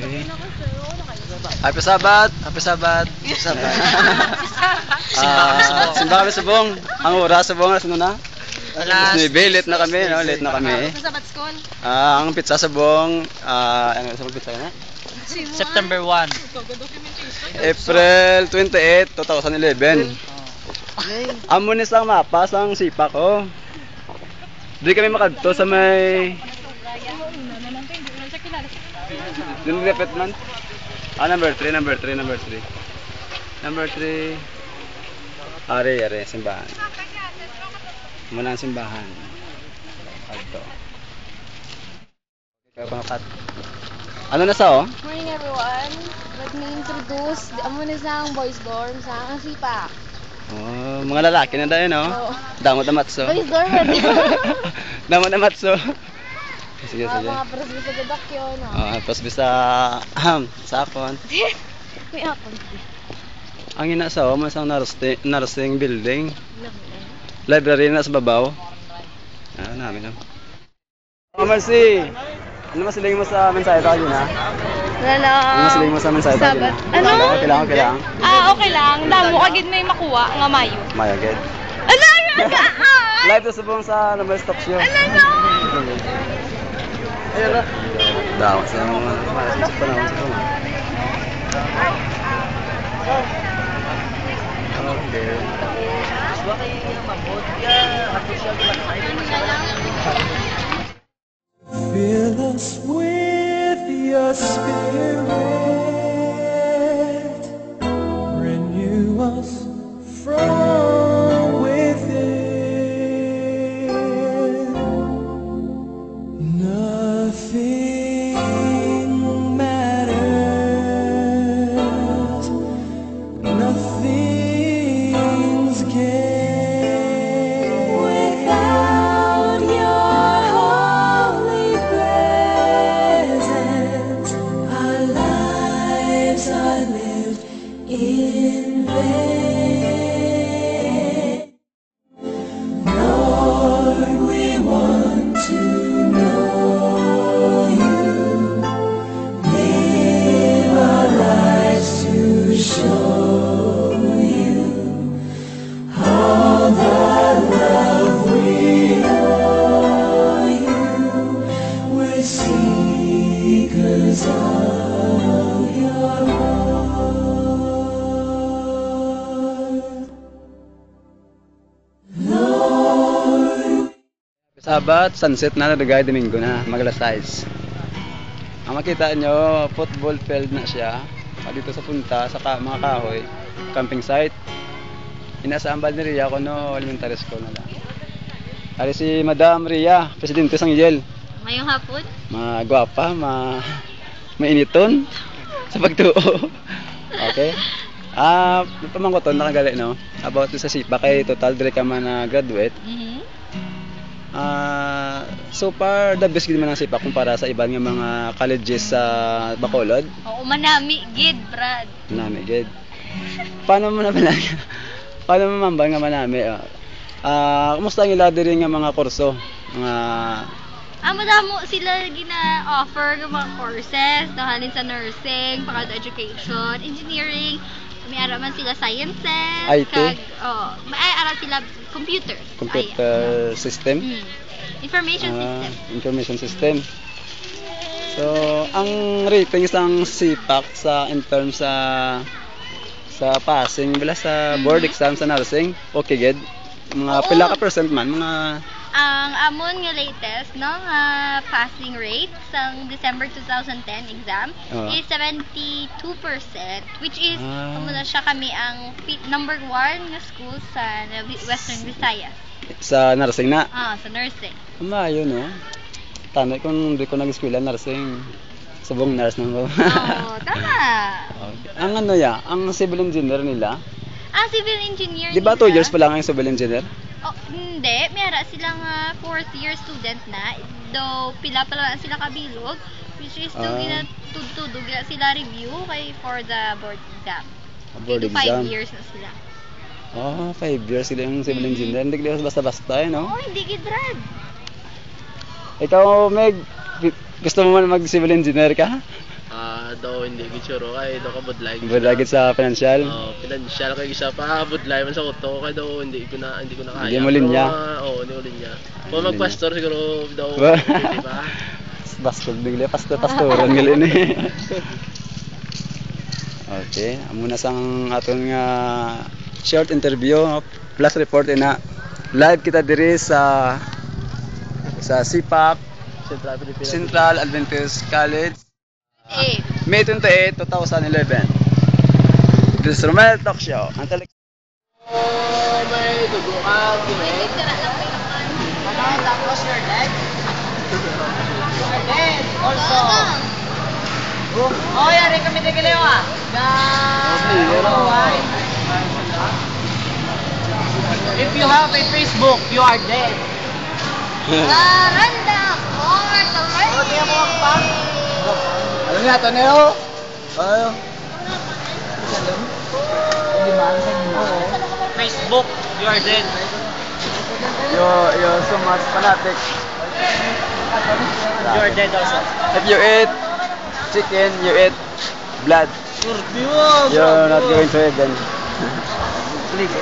Okay. Happy Sabat! Happy Sabat! Happy Sabat! Simba kami subong. Ang oras subong alas ano na? Alas 9, late na kami, no? Late na kami. Ang pizza subong, ano sa pizza na? September 1. April 28, 2011. Amo ni sang mapa sang sipa ko. Di kami makadto sa may Dun dapat man. Number 3. Are, simbahan. Muna ang simbahan. Adto. Kaya pangkat. Ano na sa Morning everyone. Let me introduce. Amo na sa boys dorm sa sipa. Oh, mga lalaki na dahil, no? Oo. Damot na matso. Boys dorm. Damot na matso. Sige. Mga prosbisa gadak yun. Prosbisa sa akon. May akon. Ang inasawa mo isang nursing building. Library na sa babaw. Namin no. Mercy. Ano masiling mo sa mensahe tayo na? Wala. Ano masiling mo sa mensahe tayo na? Ano? Okay lang. Okay lang. Damo kagid may makuha nga mayo. Mayo agad. Ala, raga! Live to subong sa number stop show. Ala, no! Ayun na. Daw, sa mga panahon sa mga. Okay. Fill us with your spirit, renew us from within. Nothing matters, nothing's gained without your holy presence. Our lives are lived in vain. Lord, we want to know you. Live our lives to show you all the love we owe you. We're seekers of your heart. Lord, Sabat, sunset na nagay Domingo na, magalas 6. Ang makita nyo, football field na siya. Dito sa punta, sa mga kahoy, camping site. Inasaambal ni Ria ko no, elementary school na lang. Ari si Madam Ria, presidente sang Yel. Ngayong hapon? Magwapa, mainiton sa pagtuo. Okay. Pamangkoton nakagali no, about sa SIPA kay total dire ka man na graduate. So far, the best gid man ang SIPA kumpara sa ibang nga mga colleges sa Bacolod. Oo, manami gid, Brad. Manami gid. Paano mo mambal nga manami? Kumusta ang ila diri nga mga kurso? Mga Madamo sila gina-offer ng mga courses, nahalin sa nursing, pagkado education, engineering, may araman sila sciences, IT? may araman sila computer system? Information system. So, ang rating isang SIPAC in terms sa passing bila sa board exam sa nursing, okay gid. Mga pila ka percent man, mga ang amon nga latest no nga passing rate sa December 2010 exam is 72%, which is kumuna siya kami ang number 1 nga school sa Western Visayas. Sa nursing na? Sa nursing. Mayo no. Tanay kung di ko nag-eskwela nursing. Subong nurse nang ba? Tama. Okay. Ang ang civil engineer nila? Ang civil engineer di ba 2 years pa lang ang civil engineer? Hindi, mayroon silang 4th year student na, though pila pa lang sila kabilog, which is to ginatudtudog sila review for the board exam. Board exam. 5 years na sila. 5 years sila yung civil engineer. Hindi ka basta-basta no? Hindi gidrad. Ikaw, Meg, gusto mo man mag-civil engineer ka? daw hindi gitsuro kay daw ka budlay. Budlagit sa financial. Oh, financial kay isa pa budlay man sa auto kay daw hindi ko na kaya. Hindi mo linya. Oo, hindi mo linya. Kung magpastor siguro daw di ba? Bastog bigla pastoran gali ni. Okay, amo na sang aton nga short interview plus report na live kita diri sa CPAP Central Adventist College. May 28, 2011. This is Romel Talk Show. Ang talik. Oh, may dugo ka, Wait, tira lang kayo naman. Tapos your leg. Your leg also. Oh, yari kami tigiliw ah. If you have a Facebook, you are dead. Randa, more, Oh, di mo pa. Ano nga to Neo? Ayo. Facebook, you are dead. You're so much fanatic. You are dead also. If you eat chicken, you eat blood. You're not going to heaven. Please.